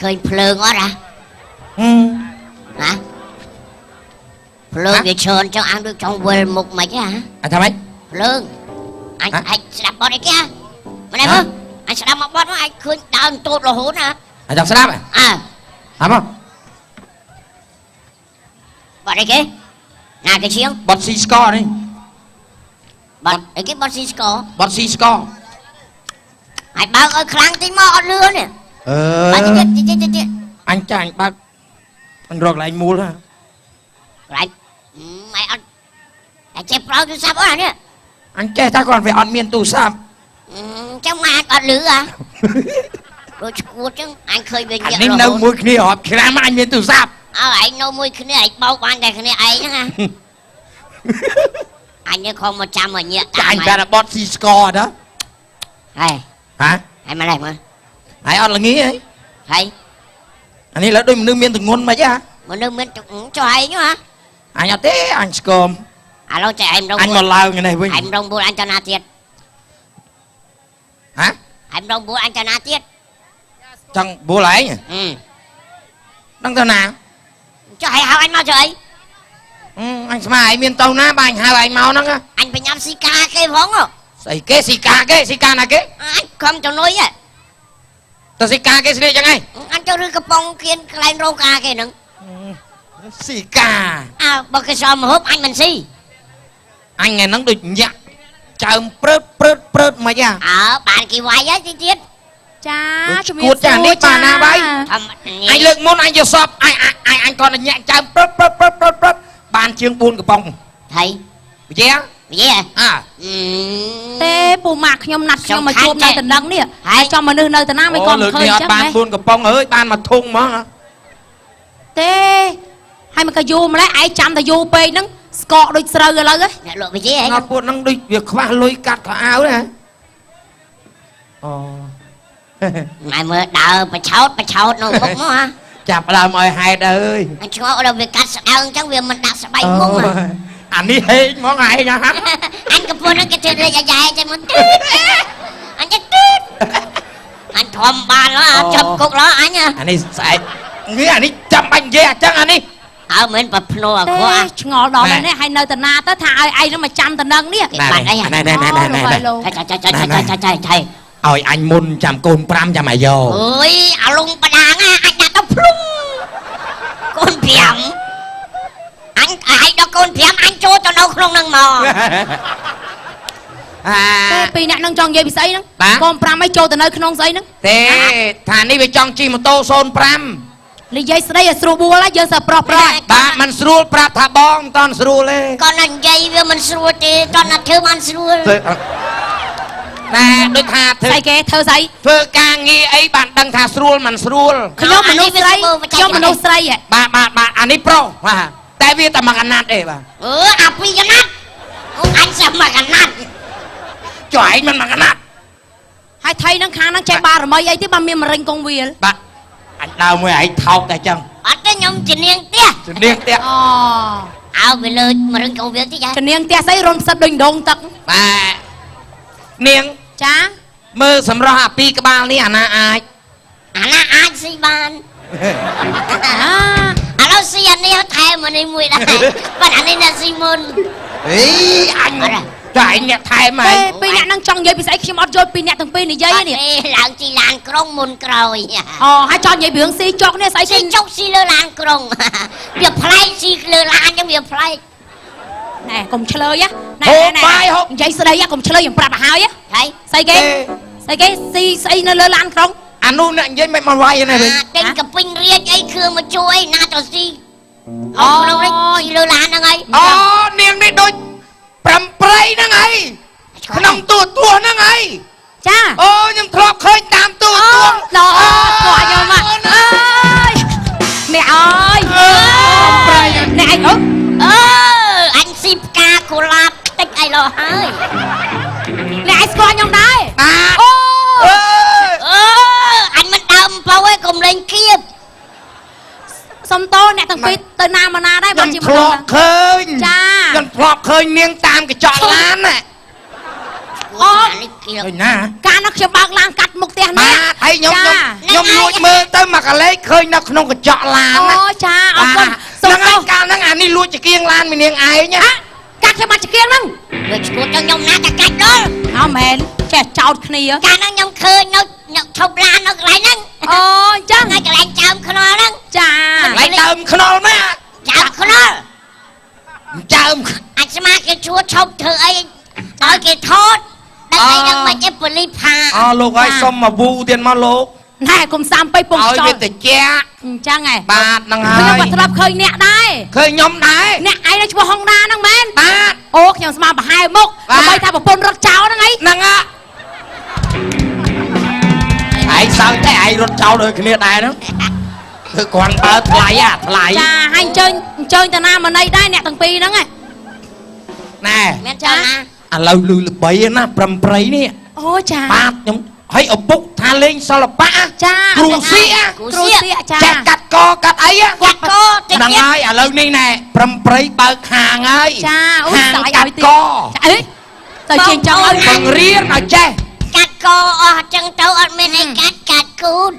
เคยเพลิงอ่ะhảเพลิงvề sờn cho ăn được trong vườn mục mày chứ hả anhทำไม เพลิงanh sẽ đập bọt này kia mà này không anh sẽ đập một bọt nó anh khơi đào tụt lỗ hố nè anh đập slap à làm không bọt này kia nào cái chiếng bọt xì score đi bọt cái bọt xì score bọt xì score anh bao ơi kháng tí mò lưa nè anh cho anh bác anh rồi là anh mua đó lại mày anh chép rồi tôi sao đó nè anh che ta còn phải ăn miên tù sao trong mà còn lửa à rồi chứ anh khơi về anh nên nấu mùi kia họp khi làm anh miên tù sao anh nấu mùi kia anh bao quan cái này ấy nữa ha anh nhớ không 100 mà nhẹ anh ta là bot si score đó hay hả anh mà làm mà ai ăn là nghĩ ấy hay anh ấy là đôi mình nương miên từng ngôn mà chứ hả mà nương miên cho hay chứ hả anh ở thế anh scom alo chạy em đông anh mà lao người này với em đông buôn anh cho na tiết hả em đông buôn anh cho na tiết trong bố lấy nhỉ đang thế nào cho hay hao anh mau trời anh mà ai miên tàu na ba anh hai anh mau nó anh phải nhắm xì ca cái vốn không xì ca là cái anh không cho nói á tao xì ca cái gì chẳng ai anh cho rư cái bông kiên lên rô ca cái nữa xì ca bao cái xò mà húp anh mình xì anh nghe nó được nhạc chào prớt mà ra bạn kỳ hoài á chi tiết cha cuột chả đi bà na bay anh lực môn anh vô shop anh còn là nhạc chào prớt bàn chương buôn cái bông thầy vậy á thế bù mạc nhom nặt cho mà chôm nơi tận đắng đi à cho mà nơi tận nam mới còn khơi chắc bàn buôn cái bông ơi bàn mà thùng mà thế hay mà cái du mà lấy ai chăm ta du pe nắng cọ đôi sờ rồi lấy cái lộ gì ấy nó buôn năng đi việc khoa lôi cắt cả áo này mày mới đào phải cháo nó bốc nó hả chạp là mời hai đời anh cho đâu việc cắt sao chẳng việc mình đặt sẽ bay bốc mà anh đi hết món này nha hả anh cầm phun nó cái chân dài dài cho mình anh chết tít anh thòm ba nó chập cục nó anh nha anh đi sai nghĩ anh đi chăm anh dê chắc anh đi mình bật nô quá ngõ đó này hay nơi tận na tới thà ai nó mà chăm tận đắng đi bạn đây này ôi anh muốn chăm côn pram cho mày vô ôi lung bà đàng á anh đã tóc plum côn phiểm anh hãy đó côn phiểm anh cho nó không năng mò pi nè nâng tròn dây bị sấy nè con pram mấy cho từ nơi không sấy nè thế thà đi về trong chi một tô son pram lý dây sấy là sưu bùa lá giờ sờ prop bạn mình sưu prap thà bong toàn sưu lên con anh dây với mình sưu thì con là thứ mình sưu nè đôi thà thơ sấy thơ ca nghi ấy bạn đăng thà sưu mình sưu nhóm mình nấu sấy nhóm mình nấu sấy vậy bạn anh đi pro tại vì ta mặc anh nát đấy bà pi cái nát anh sẽ mặc anh nát cho anh mình mặc anh nát hai thầy nó khang nó chạy ba rồi mấy ấy tí ba miên mà rinh công viên bạn anh đau mới ấy thọc tại chân bắt cái nhóm chỉ niên tia về lời mà rinh công viên tí chứ chỉ niên tia sấy rôn sắp đinh đồn tật bà niên cha mơ sầm ra pi cái bao ní anh ai si ban alo si anh ấy thay mà đi mùi đây bạn anh ấy là Simon ý anh cho anh nhặt thay mày pi nhặt năng trong dây bị sấy khi mót rồi pi nhặt từng pi này dây nè lạng chỉ lạng krong môn rồi hai cho dây biển si chọc nè sấy si chọc si lơ lạng krong việc play si lơ lạng trong việc play nè cùng chơi á nè dây sấy đây á cùng chơi dùng bạc hai á thấy sấy cái si sấy nó lơ lạng krong anh luôn nè dây mày mà quay này trên cặp pin riêng ấy khương mà chui na cho si đâu đấy si lơ lạng năng ấy niềng đi đôi prầm prey năng ấy nông tua năng ấy cha nhưng thọp khơi tam tua đó quả nhau mà ហើយ អ្នកឯងស្គាល់ខ្ញុំដែរ បាទ អូ អើយ អញមិនដើមពោឯងកុំលេងគៀប សុំតោអ្នកទាំងពីរទៅណាមកណាដែរ ខ្ញុំ ជា ធ្លាប់ឃើញ ចា ខ្ញុំធ្លាប់ឃើញនាងតាមកញ្ចក់ឡានណា នេះគៀប ឃើញណា កាលនោះខ្ញុំបើកឡានកាត់មុខផ្ទះ បា នេះ ទហើយខ្ញុំ ចា ខ្ញុំលួចមើលទៅមកកលេចឃើញនៅក្នុងកញ្ចក់ឡាន អូ ណា ចាអរគុណ សុ សុំ ំ តោ ទៅកាលហ្នឹងអានេះលួចចង្គៀងឡានមីនាងឯងណា កាត់ខ្ញុំបាត់ចង្គៀងហ្នឹង វាឈួតទៅខ្ញុំណាតែកាច់ដល់ អើមែនចេះចោតគ្នា កាលហ្នឹងខ្ញុំឃើញនៅឈប់ឡាននៅកន្លែងហ្នឹង អូអញ្ចឹង នៅកន្លែងចើមខ្នល់ហ្នឹង ចា កន្លែងដើមខ្នុរណា ចើមខ្នល់ ចើម អាចស្មាគេជួឈប់ធ្វើអីឲ្យគេថតដឹងអីហ្នឹងមិនទេប៉ូលីសផា អូលោកហើយសុំមកវូទៀតមកលោក ណែកុំសាំពេកពង ឲ្យ ចោ វា ត តិច អញ្ចឹងហ៎ បាទហ្នឹងហើ ខ្ញុំ យ ក៏ធ្លាប់ឃើញអ្នកដែរ ឃើញខ្ញុំដែរ អ្នកឯងនៅឈ្មោះហុងដាហ្នឹងមែន បាទ អូខ្ញុំស្មានប្រហែលមុខ បាទ ដើម្បីថាប្រពន្ធរត់ចោលហ្នឹងអី ហ្នឹងហ่ะឯងសើចតែឯងរត់ចោលដូចគ្នាដែរហ្នឹងគឺគ្រាន់បើថ្លៃអាថ្លៃ ចាហើយអញ្ជើញតាណាមកណីដែរអ្នកទាំងពីរហ្នឹងហ៎ ណែ មានចាណា ឥឡូវលឺល្បីណាប្រំប្រៃនេះ អូចា បាទខ្ញុំហើយឪពុកថាលេងសិល្បៈ ចា គ្រូសៀក គ្រូសៀកចា ចេះកាត់កកាត់អី គាត់ក៏តិច ហ្នឹង ទៀត ហើយឥឡូវនេះណែប្រំប្រៃបើកហាងហើយ ចាអូ ហាង ស្អី កា ឲ្យ ត់ ទៀត ក ចាអីទៅជាអញ្ចឹងហើយ បង្រៀនឲ្យចេះ កាត់កអស់ចឹងទៅអត់មានអីកាត់គូត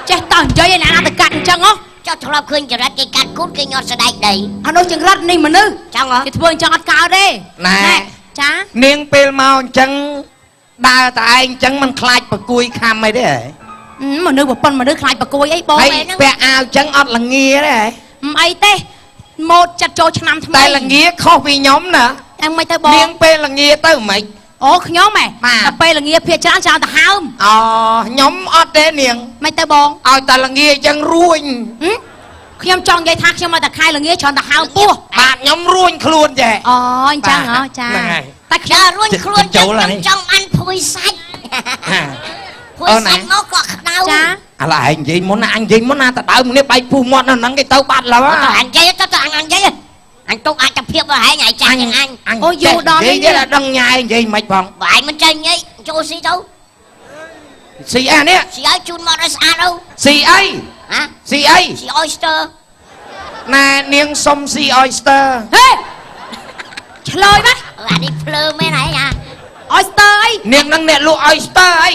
ចេះតោះនិយាយឲ្យអ្នកណាទៅកាត់អញ្ចឹងហ៎ ចុះធ្លាប់ឃើញចរិតគេកាត់គូតគេញាត់ស្ដែកដី អានោះចង្រិតនេះមនុស្ស ចឹងហ៎ គេធ្វើអញ្ចឹងអត់កើតទេ ណែ ចា នាងពេលមកអញ្ចឹងដើរតែឯងអញ្ចឹងមិនខ្លាចប្រគួយខំអីទេ មនុស្សប្រពន្ធមនុស្សខ្លាចប្រគួយអីបង ហើយ មែនហ្នឹង ពាក់អាវអញ្ចឹងអត់ល្ងាទេ មិនអីទេម៉ូតចាត់ចូលឆ្នាំថ្មី តែល្ងាខុសពីខ្ញុំណា អឹងមិនទៅបង នាងពេលល្ងាទៅមិន អូខ្ញុំហ៎ បាទ តែពេលល្ងាភាកច្រើនច្រើនទៅហើម អូខ្ញុំអត់ទេនាង មិនទៅបង ឲ្យតែល្ងាអញ្ចឹងរួញ ហឹមខ្ញុំចង់និយាយថាខ្ញុំមកតែខែល្ងាច្រើនទៅហើមពោះ បាទខ្ញុំរួញខ្លួនចេះ អូអញ្ចឹងហ៎ចា ហ្នឹងហើយ តែខ្ញុំ ដើររួញខ្លួន ច ចឹ ុ ង លអានេះ ចង់អានភួយសាច់ ភួយ អូណា សាច់មកក៏ក្តៅ ចា ឥឡូវឯងនិយាយមុនណាអញនិយាយមុនណាតដើមនេះបែកពុះមាត់នៅហ្នឹងគេទៅបាត់แล้ว ទៅអញនិយាយទៅអញនិយាយអញទុកអត្តភាពរបស់ឯងឲ្យចាស់ជាងអញ អូយូរដល់ និយាយតែដឹងញ៉ែនិយាយមិនផង បើឯងមិនចេះញ៉ៃចូលស៊ីទៅ ស៊ីអានេះ ស៊ីឲ្យជូនមកឲ្យស្អាតទៅ ស៊ីអី ហ៎ ស៊ីអី ស៊ី oyster ណែនាងសុំស៊ី oyster ហេឆ្លើយមក អានេះភ្លើមែនហើយណា អយស្ទើអី នាងនឹងអ្នកលក់ oyster អី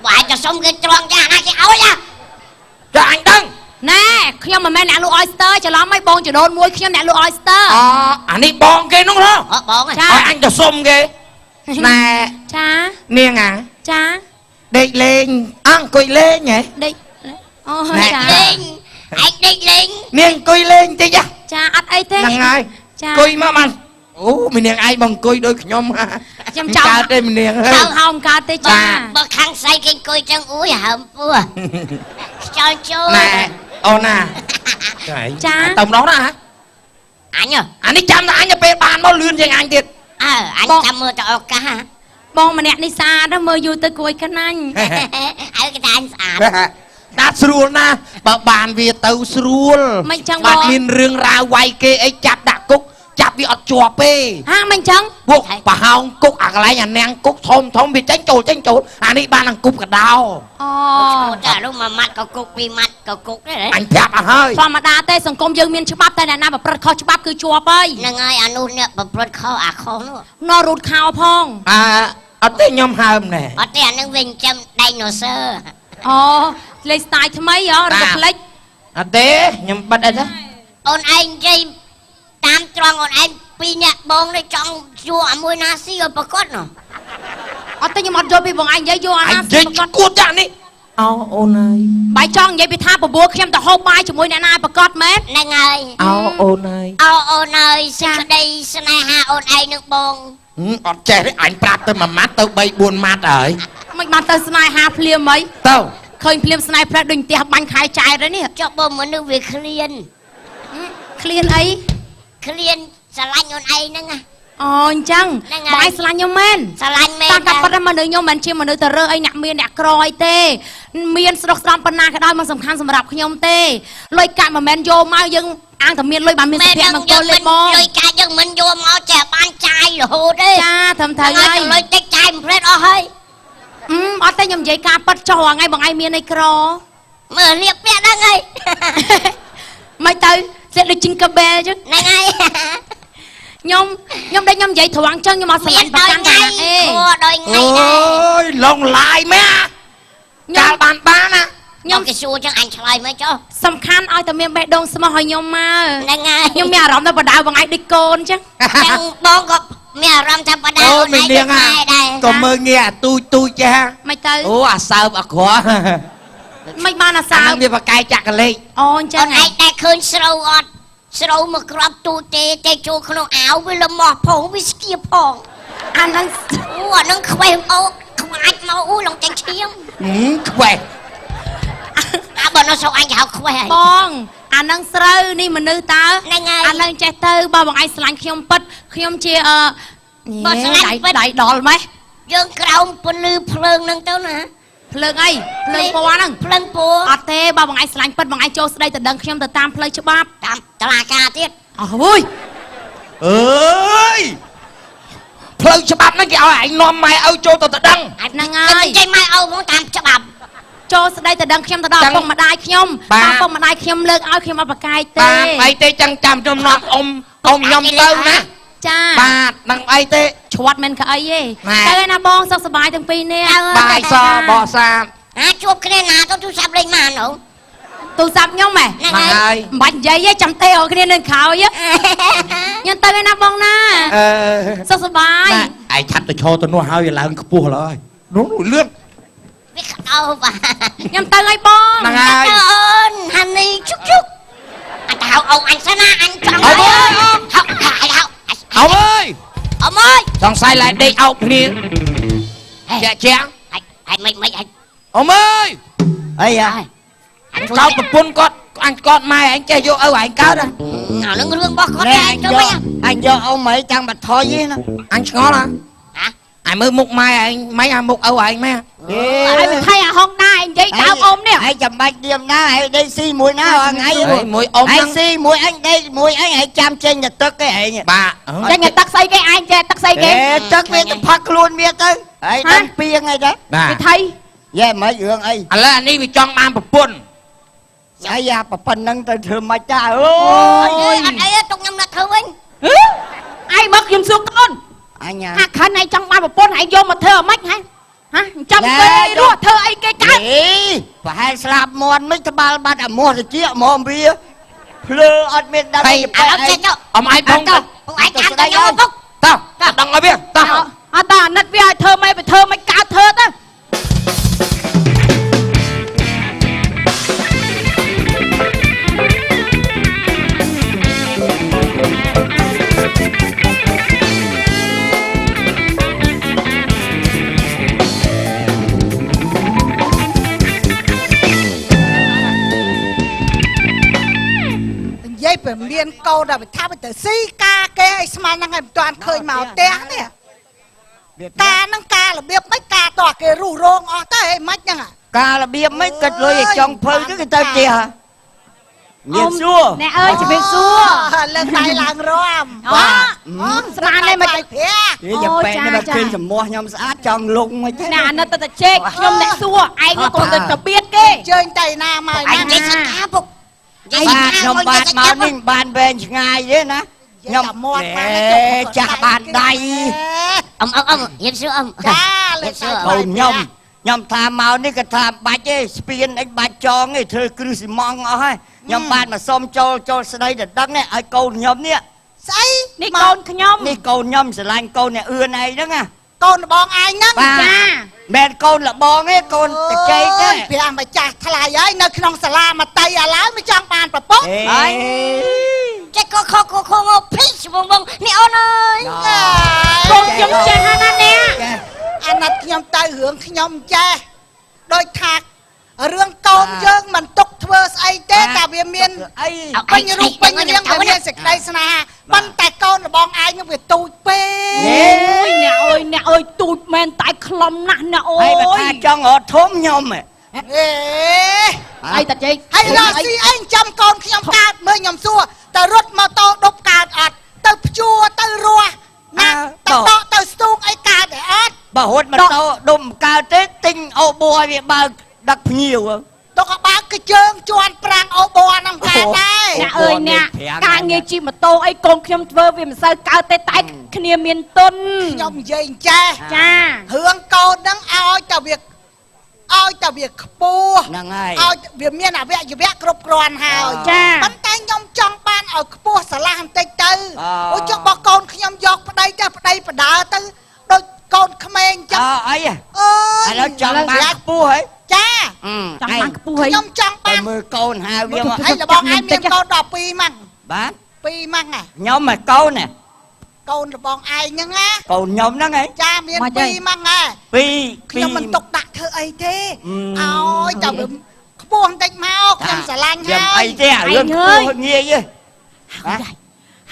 បើឯងទៅសុំគេត្រង់យ៉ាងណាគេឲ្យណា ចាអញដឹង ណែខ្ញុំមិនមែនអ្នកលក់អយស្ទើច្រឡំហើយបងចដូនមួយខ្ញុំអ្នកលក់អយស្ទើ អូអានេះបងគេនោះហ៎ អត់បងហ៎ ចា ឲ្យអញទៅសុំគេណែ ចា នាងអា ចា ដេកលេងអង្គុយលេងហ៎ ដេកអូ ណែ ចា លេងឯងដេកលេង នាងអង្គុយលេងតិចហ៎ ចាអត់អីទេ ហ្នឹងហើយ ចា អង្គុយមកបានអូមីនាងឯងមកអង្គុយដូចខ្ញុំ ខ្ញុំចង់ កើតទេមីនាង ចង់ហោមកើតទេចា បើខាងស្អីគេអង្គុយចឹងអួយហើមពោះខ្យល់ចូល ណែអូនណា ចា ទៅម្ដងណា អញ អានេះចាំតែអញទៅពេលបានមកលឿនជាងអញទៀត អើអញចាំមើលទៅឱកាស បងម្នាក់នេះស្អាតណាស់មើលយូរទៅគួយកណាញ់ ឲ្យគេថាអញស្អាត ដាច់ស្រួលណាស់បើបានវាទៅស្រួល មិនចឹង បា បង ត់មានរឿងរ៉ាវវាយគេអីចាប់ដាក់គុកចាប់វាអត់ជាប់ទេ ហាមិនចឹង ពួកប្រហោងគុកអាកន្លែងអានាងគុកធំធំវាចេញចូលអានេះបានអង្គុបកដោ អូ ចានោះមួយម៉ាត់ក៏គុកពីរម៉ាត់ក៏គុកដែរ អញប្រាប់អស់ហើយ ធម្មតាទេសង្គមយើងមានច្បាប់តែអ្នកណាប្រព្រឹត្តខុសច្បាប់គឺជាប់ហើយ ហ្នឹងហើយអានោះអ្នកប្រព្រឹត្តខុសអាខុសនោះ ណរូតខោផង អត់ទេខ្ញុំហើមណែ អត់ទេអានឹងវិញចាំដៃណូស័រ អូលេខស្ទាយថ្មីហ៎ឬក៏ផ្លេច អត់ទេខ្ញុំបិទអីទៅ អូនឯងនិយាយតាមត្រង់អូនឯងពីរអ្នកបងនេះចង់ជួអាមួយណាស៊ីឲ្យប្រកបនោះ អត់ទេខ្ញុំអត់យល់ពីបងឯងនិយាយយកអា អញ ណា និយាយគួតចាក់នេះអូនហើយ បាយចង់និយាយពីថាបបួលខ្ញុំទៅហូបបាយជាមួយអ្នកណាប្រកបមែន ហ្នឹងហើយ អូនហើយ អូនអើយសេចក្តីស្នេហាអូនឯងនឹងបង អត់ចេះទេអញប្រាប់ទៅ1ម៉ាត់ទៅ3 4ម៉ាត់ហើយ មិនបានទៅស្នេហាភ្លាមអី ទៅ ឃើញភ្លាមស្នេហ៍ផ្លែដូចផ្ទះបាញ់ខែចែកហើយនេះ ចុះបើមនុស្សវាឃ្លាន ឃ្លានអី ឃ្លានស្រឡាញ់អូនឯងហ្នឹងណា អូអញ្ចឹង ហ្នឹងហើយ បងឯងស្រឡាញ់ខ្ញុំមែន ស្រឡាញ់មែន តាមតែប៉ុណ្ណឹងមនុស្សខ្ញុំមិនជាមនុស្សទៅរើសអីអ្នកមានអ្នកក្រអីទេមានស្រុកស្រំប៉ុណ្ណាក៏ដោយមិនសំខាន់សម្រាប់ខ្ញុំទេលុយកាក់មិនមែនយកមកយើងអាងតែមានលុយបានមានសុភមង្គលលេបមក លុយកាច់យើងមិនយកមកចេះបានចាយរហូតទេ ធំ ថ្ងៃ ហើយ លុយតិចចាយមិនព្រេតអស់ហើយ អត់ទេខ្ញុំនិយាយការប៉ັດចោះថ្ងៃបងឯងមានអីក្រ មើលលៀបពាក់ហ្នឹងហើយ មិនទៅសេដូចជីងកាបែលចឹង ហ្នឹងហើយ ខ្ញុំដែលខ្ញុំនិយាយត្រង់ចឹងខ្ញុំអត់ស្រឡាញ់ប្រកាន់តែណាអេ ធួដោយថ្ងៃ អូ ដែរ យឡងឡាយមែកាលបានណា ខ្ញុំគេសួរចឹងអញឆ្លើយមកចុះ សំខាន់ឲ្យតែមានបេះដូងស្មោះឲ្យខ្ញុំមក ហ្នឹងហើយ ខ្ញុំមានអារម្មណ៍ថាបដៅបងឯងដូចកូនចឹង ទាំងបងក៏មានអារម្មណ៍ថាបដា អូ អូន មាន ឯង នាង ដែរ ក៏មើលងាយអាទូចចាស់ មិនទៅ អូអាសើបអាក្រក់ មិនបានអា អា សា នឹងវាបកាយចាក់កលេច អូអញ្ចឹ អូ ង នឯងដែរឃើញស្រូវអត់ស្រូវមកក្របទូទេតែចូលក្នុងអាវវាលំអស់ផងវាស្គៀផង អាហ្នឹង អូអានឹងខ្វេះអូខ្វាច់មកអូឡងចាញ់ឈាម ខ្វេះ អាបើនៅស្រុកអញគេហៅខ្វេះហើយ បងអាហ្នឹងស្រូវនេះមនុស្សតើ ហ្នឹងហើយ អាហ្នឹងចេះទៅបើបងឯងស្រឡាញ់ខ្ញុំពិតខ្ញុំជាបើស្រឡាញ់ពិត ដៃដល់ម៉េះ យើងក្រោមពន្លឺភ្លើងហ្នឹងទៅណា ភ្លើងអីភ្លើងពណ៌ហ្នឹង ភ្លើងពណ៌ អត់ទេបើបងឯងស្រឡាញ់ពិតបងឯងចូលស្ដីទៅដឹងខ្ញុំទៅតាមផ្លូវច្បាប់ តាមតឡាការទៀត អូយ អើយផ្លូវច្បាប់ហ្នឹងគេឲ្យឯងនាំម៉ែឲ្យចូលទៅដឹង ហ្នឹងហើ គេ យ មិនចេញមកអូមកតាមច្បាប់ ចូលស្ដីទៅដឹងខ្ញុំទៅដល់ ចឹង ឪពុកម្ដាយខ្ញុំ បាទ បើឪពុកម្ដាយខ្ញុំលើកឲ្យខ្ញុំអត់ប្រកែកទេ បាទអីទេចឹងចាំចំណាំអ៊ំខ្ញុំទៅណា ចា បាទនឹងអីទេ ឈ្វាត់មិនក្អីទេ ម៉ែ ទៅឯណាបងសុខសប្បាយទាំងពីរនេះ បាយសបកសាប ជួបគ្នាណាទៅទូរស័ព្ទលេងមកនោះ ទូរស័ព្ទខ្ញុំហ៎ ហ្នឹង មក ហើយ ហើយ មិនបាច់និយាយទេចាំទេអរគ្នានៅក្រោយខ្ញុំទៅឯណាបងណា អឺ សុខសប្បាយ ឯងឆាប់ទៅឈរទៅនោះហើយឡើងខ្ពស់ឡើយនោះលឿន វាក្តៅបាទ ខ្ញុំទៅឲ្យបង ហ្នឹងហើយ អូនហានីជុកជុកអញទៅហៅអូនអញសិនណាអញចង់ អើ ហៅ យ ហៅអអើើយ អើយ សង្ស័យឡើយដេកអោបគ្នាជាជាង ហេតុមិនអញ អើយអីហ่ะកោតប្រពន្ធគាត់អញកត់ម៉ែអញចេះយកឪឯងកើតហ៎ អានឹងរឿងរបស់គាត់ដែរទៅវិញ អញយកអ៊ំអីចាំបថយទេណា អញឆ្ងល់ហ៎ ហ៎ ឯមើលមុខម៉ែឯងមិនអាមុខឪឯងម៉ែ ឲ្យវាថៃអាហុងណាឯងនិយាយដើមអ៊ំនេះ ឯងចាំបាច់ទៀមណាឯងដេកស៊ីមួយណាអថ្ងៃ មួយអ៊ំ ឯ ហ្នឹង ងស៊ីមួយអញដេកមួយអញឯងចាំចេញទៅទឹកឯង បាទ ចេញតែទឹកស្អីគេឯងចេះទឹកស្អីគេ ទឹកវាទៅផឹកខ្លួនវាទៅឯងដឹងពីងអីដែរ បាទ វាថៃ យេមិនរឿងអី ឥឡូវអានេះវាចង់បានប្រពន្ធ ស្អីអាប៉ុណ្ណឹងទៅធ្វើម៉េចតាអូ អ យ ត់អីទុកខ្ញុំដាក់ធ្វើវិញ ឯងមកខ្ញុំសួរកូន អញ ថាខិនឯងចង់បានប្រពន្ធឯងយកមកធ្វើអ្មិចហ៎ចាំគេរស់ធ្វើអីគេកើត អេប្រហែលស្លាប់មន់មិនត្បាល់បាត់អាមាស់តិចហ្មងវាភ្លើអត់មានដល់ ឥឡូវចេះទៅ អមឯងផងទៅ បងឯងតាមទៅខ្ញុំពុក តោះដឹងឲ្យវាតោះ អត់តាអាណិតវាឲ្យធ្វើមិនទៅធ្វើមិនកើតធ្វើទៅ និយាយពីមានកោដល់វាថាទៅស៊ីការគេឲ្យស្មានហ្នឹងឲ្យមិនទាន់ឃើញមកផ្ទះនេះការហ្នឹងការរបៀបមិនការតោះគេរុះរងអស់ទៅហីមិនហ្នឹង ការរបៀបមិនគិតលុយឲ្យចង់ភៅទៅគេទៅផ្ទះមានសួរ អ្នកអើយជំរាបសួរ លើកដៃឡើងរំ អូស្មានទេមក ផ្ទះ គេយ៉ាប៉ែនេះមកឃើញចំោះខ្ញុំស្អាតចង់លុងមិនទេ អ្នកអាណិតទៅតែជែកខ្ញុំអ្នកសួរឯងក៏ទៅទៅបៀតគេ ជើញទៅណាមក អញ ណា និយាយសិកាពុកនិយាយ បាទខ្ញុំបាទមកនេះមិនបានវែងឆ្ងាយទេណាខ្ញុំចាស់បានដៃ អ៊ំយេបសួរអ៊ំ ចាលើកដៃ កូនខ្ញុំថាមកនេះក៏ថាបាច់ទេស្ពានអីបាច់ចងទេធ្វើគ្រឹះស៊ីម៉ង់អស់ហើយខ្ញុំបានមកសុំចូលស្ដីទៅដឹងនេះឲ្យកូនខ្ញុំនេះ ស្អី នេះកូនខ្ញុំ នេះកូនខ្ញុំស្រឡាញ់កូនអ្នកអឿនឯងហ្នឹងណា កូនបងឯងហ្នឹង បាទមែនកូនលបងទេកូនតចៃទេ ព្រះម្ចាស់ថ្លៃហើយនៅក្នុងសាលាមតីឥឡូវមិនចង់បានប្រពន្ធ ហើយ ចេះកខងភីសបងនេះអូនអើយក ូនខ្ញុំចេះណាស់អ្នក អាណិតខ្ញុំទៅរឿងខ្ញុំចេះដោយថារឿងកូនយើងមិនទុកធ្វើស្អីទេតែវាមាន អី ពេញរូបពេញរាងវាមានសេចក្តីស្នេហាប៉ុន្តែកូនរបស់ឯងនឹងវាទូចពេក អ្នកអើយទូចមែនតែខ្លំណាស់អ្នកអើ ហើយបើ យ ថាចង់រត់ធំខ្ញុំហ៎ អេ អីតាជែក ហើយរកស៊ីអីចាំកូនខ្ញុំកើតមើលខ្ញុំសួរតើរត់ម៉ូតូដប់កើតអត់ទៅព្យួរទៅរស់ណាទៅដកទៅស្ទូកអី បើហត់ម៉ូតូដុំកើតទេទិញអូបួយវាបើកដឹកភ្ញៀវ ទៅក៏បើកកជើងជន់ប្រាំងអូបហ្នឹងកើតដែរ អ្នកអើយអ្នកការងារជិះម៉ូតូអីកូនខ្ញុំធ្វើវាមិនសូវកើតទេតែគ្នាមានទុន ខ្ញុំនិយាយចេះ ចា រឿងកូនហ្នឹងឲ្យតែវាខ្ពស់ ហ្នឹងហើយ ឲ្យវាមានអវយវៈគ្រប់គ្រាន់ហើយ ចា ប៉ុន្តែខ្ញុំចង់បានឲ្យខ្ពស់ស្រឡះបន្តិចទៅអូចុះបើកូនខ្ញុំយកប្តីទៅប្តីបដើទៅដូចកូនក្មេងចឹង អី អើយ ឥឡូវចង់បានខ្ពស់ហី ចា ចង់បានខ្ពស់ហើយ ខ្ញុំចង់ ទៅ បាន មើលកូនហៅវាមក ហើយរបស់ឯងមានកូន12ម៉ាំង បាទ 2ម៉ាំងហ៎ ខ្ញុំមកកូនណា កូនរបស់ឯងហ្នឹងណា កូនខ្ញុំហ្នឹងហី ចាមាន2ម៉ាំងហ៎ ពីរ ខ្ញុំមិនទុកដាក់ធ្វើអីទេ អឺ ឲ្យតែវាខ្ពស់បន្តិចមកខ្ញុំស្រឡាញ់ យ៉ា ហើ អី យ ទេអារឿងខ្ពស់ងាយទេ ហើយ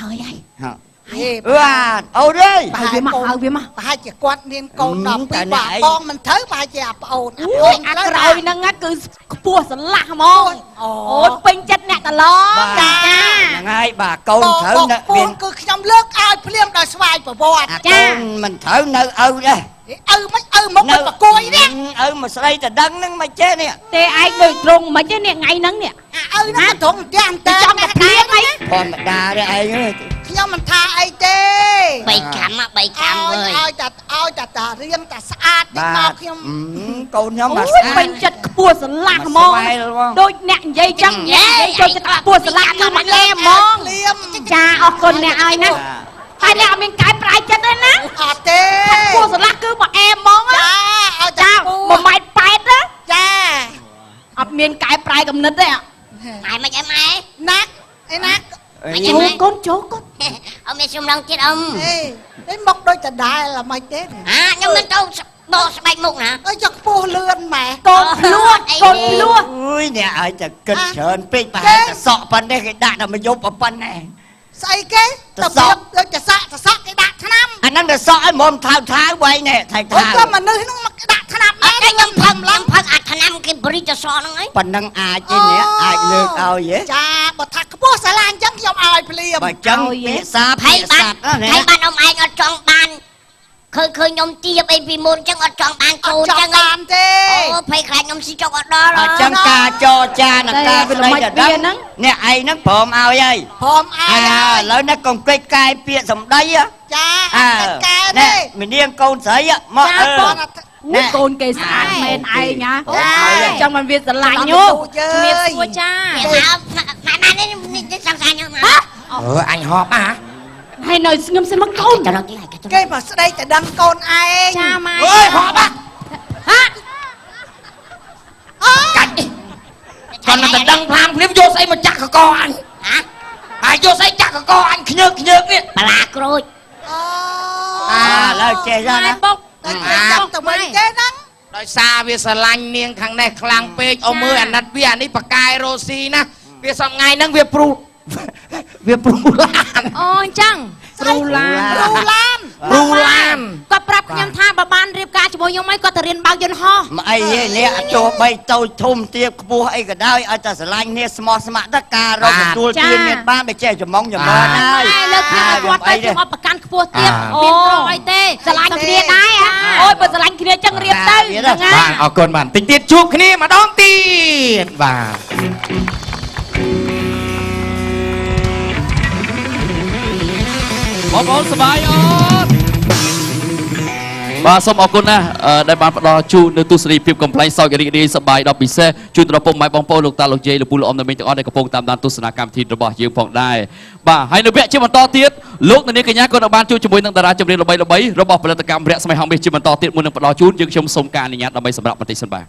ហើយ បាទអូនអើយ ហើយវាមកហើយវាមក ប្រហែលជាគាត់មានកូន12 តែ បា អ្នកឯង បងមិនត្រូវប្រហែលជាអាប្អូន អូយអាក្រោយហ្នឹងគឺខ្ពស់ស្រឡះហ្មង អូ អូយពេញចិត្តអ្នកតឡង បាទ ចា ហ្នឹងហើយបាទកូនត្រូវ បង នៅ ពូ មាន គឺខ្ញុំលើកឲ្យភ្លាមដោយស្វ័យប្រវត្តិ អាកូនមិនត្រូវនៅឪដែរ ឪមិនឪមកមិនប្រគួយនេះ ឪមកស្រីតដឹងហ្នឹងមិនចេះនេះ ទេឯងដូចត្រង់មិនទេនេះថ្ងៃហ្នឹងនេះ អាឪហ្នឹងត្រង់តែតែ ចង់តែភ្លៀងអី ធម្មតាទេឯងអើយ ខ្ញុំមិនថាអីទេ 3ខាំ3ខាំអើយ ឲ្យតែតារៀងតែស្អាតតិចមកខ្ញុំ កូនខ្ញុំមក អូ ស្ យ អា ពេ ត ញចិត្តខ្ពស់ស្រឡះហ្មង ស្វែលហ្មង ដូចអ្នកនិយាយចឹងអ្នកនិយាយចូលចិត្តខ្ពស់ស្រឡះគឺមកលេហ្មង ភ្លាម ចាអរគុណអ្នកឲ្យណាហើយអ្នកអត់មានកែប្រែចិត្តទេណា អត់ទេ ខ្ពស់ស្រឡះគឺមកអែហ្មង ចាឲ្យតែ ចា ពូ 1.8ម៉ែត្រណា ចា អត់មានកែប្រែកំណត់ទេ ម៉ែមិនអីម៉ែ ណាក់អីណាក់ ចូលកូនចូលកូន អ៊ំមានសុំឡងទៀតអ៊ំ អីមកដូចតដែលល្មិចទេ ខ្ញុំមិនទៅបោស្បែកមុខណា អើចុះខ្ពស់លឿនម៉ែ កូនភ្លួតកូនភ្លួត អើយអ្នកឲ្យតែគិតច្រើនពេកប្រហែលតែសក់ប៉ុណ្ណេះគេដាក់តែមកយប់ប៉ុណ្ណេះ ស្អីគេទៅប្រៀបដូចចសក់គេដាក់ថ្នាំ អាហ្នឹងតែសក់ឲ្យមុំថៅវែងនេះថៃ អូ ថា ក៏មនុស្សហ្នឹងមកដាក់ថ្នាំ អត់ទេ ខ្ញុំ ខ្ញុំផឹកអាឆ្នាំគេបរិចសហ្នឹងឯង ប៉ុណ្ណឹងអាចទេអ្នកអាចលើកឲ្យទេ ចាបើថាខ្ពស់ស្រឡាញ់អញ្ចឹងខ្ញុំឲ្យភ្លាម បើចឹងពាក្យសា ហើយ ភា បាន សាណា ហើយបានអ៊ំឯងអត់ចង់បានឃើញខ្ញុំទៀបអីពីមុនអញ្ចឹងអត់ចង់បានកូនអញ្ចឹង បានទេ អូភ័យខ្លាចខ្ញុំស៊ីចុកអត់ដល់ អញ្ចឹងការចរចានឹងការស្ដីដល់អ្នកឯងហ្នឹងព្រមឲ្យហើយ ព្រមឲ្យ ឥឡូវនេះកុំកិច្ចកាយពាក្យសម្ដី ចាអត់កិច្ចការទេ មីនាងកូនស្រីមក ចាបង អូកូនគេស្អាតមែនឯងណា ចា ចង់មិនវាស្រឡាញ់ ញោ យោ ជំរាបសួរចា ម៉ែនេះសង្សារខ្ញុំហ៎ អញហប់អា ហើយនៅស្ងឹមសិនមកកូន ចាំដល់ទីហើយ គេមកស្ដីតែដឹងកូនឯង ចាម៉ែ អើយហប់អា អូ កាច់គាត់តែដឹងភ្លាមយកស្អីមកចាក់កកអញ ហ៎ ហើយយកស្អីចាក់កកអញខ្ញើកនេះ បលាក្រូច ឥឡូវចេះចឹងណា បុក តែចាំទៅវិញទេហ្នឹង ដោយសារវាស្រឡាញ់នាងខាងនេះខ្លាំងពេកអ៊ំមើលអាណិតវាអានេះបកាយរ៉ូស៊ីណាវាសំថ្ងៃហ្នឹងវាព្រុលវាព្រុលឡាន អូអញ្ចឹង ព្រូឡាន គ្រូឡាន ព្រុលឡាន គាត់ប្រាប់ខ្ញុំថាបើបានរៀបការជាមួយខ្ញុំហើយគាត់ទៅរៀនបើកយន្តហោះ មកអីទេនេះទោះបីតូចធំទៀបខ្ពស់អីក៏ដោយឲ្យតែស្រឡាញ់គ្នាស្មោះស្ម័គ្រទៅការរកទទួលទានមានបានតែចេះចំងចម្រើនហើយ តែលើកខ្ញុំមកគាត់ទៅខ្ញុំអត់ប្រកាន់ខ្ពស់ទៀត អូ មានក្រអីទេ ស្រឡាញ់គ្នាដែរអូយបើស្រឡាញ់គ្នាចឹងរៀបទៅហ្នឹងហើយ បាទអរគុណបាទតិចទៀតជួបគ្នាម្ដងទៀតបាទ បងប្អូនសប្បាយអត់បាទសូមអរគុណណាស់ដែលបានផ្ដល់ជូននៅទស្សនីយភាពកំ pl ែងសោករីករាយសប្បាយដល់ពិសេសជូនដល់ពុកម៉ែបងប្អូនលោកតាលោកយាយលោកពូលោកអ៊ំអ្នកមីងទាំងអស់ដែលកំពុងតាមដានទស្សនាកម្មវិធីរបស់យើងផងដែរបាទហើយនៅវគ្គជាបន្តទៀតលោកនាងកញ្ញាក៏បានជួបជាមួយនឹងតារាចម្រៀងល្បីៗរបស់ផលិតកម្មរស្មីហងមាសជាបន្តទៀតមុននឹងផ្ដល់ជូនយើងខ្ញុំសូមការអនុញ្ញាតដើម្បីសម្រាប់បន្តិចសិនបាទ